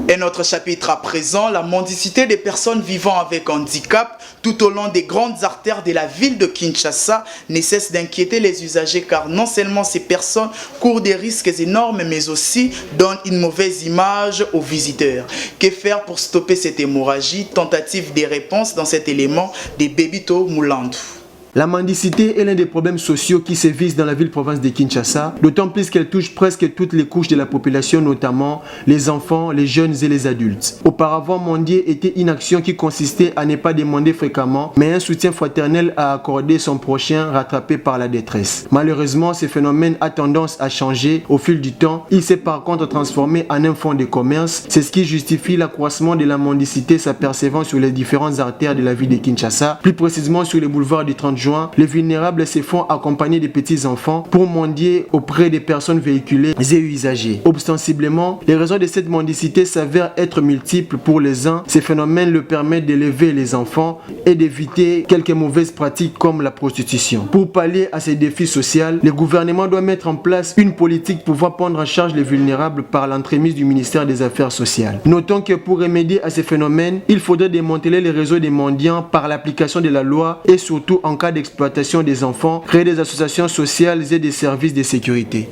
Et notre chapitre à présent, la mendicité des personnes vivant avec handicap tout au long des grandes artères de la ville de Kinshasa ne cesse d'inquiéter les usagers car non seulement ces personnes courent des risques énormes mais aussi donnent une mauvaise image aux visiteurs. Que faire pour stopper cette hémorragie? Tentative de réponse dans cet élément de Bebito Moulandou. La mendicité est l'un des problèmes sociaux qui sévissent dans la ville-province de Kinshasa, d'autant plus qu'elle touche presque toutes les couches de la population, notamment les enfants, les jeunes et les adultes. Auparavant, mendier était une action qui consistait à ne pas demander fréquemment, mais un soutien fraternel à accorder son prochain rattrapé par la détresse. Malheureusement, ce phénomène a tendance à changer au fil du temps. Il s'est par contre transformé en un fonds de commerce. C'est ce qui justifie l'accroissement de la mendicité s'apercevant sur les différentes artères de la ville de Kinshasa, plus précisément sur les boulevards du 30 juin. Les vulnérables se font accompagner des petits enfants pour mendier auprès des personnes véhiculées et usagées. Ostensiblement, les raisons de cette mendicité s'avèrent être multiples pour les uns. Ces phénomènes leur permettent d'élever les enfants et d'éviter quelques mauvaises pratiques comme la prostitution. Pour pallier à ces défis sociaux, le gouvernement doit mettre en place une politique pouvant prendre en charge les vulnérables par l'entremise du ministère des Affaires sociales. Notons que pour remédier à ces phénomènes, il faudrait démanteler les réseaux des mendiants par l'application de la loi et surtout en cas d'exploitation des enfants, créer des associations sociales et des services de sécurité.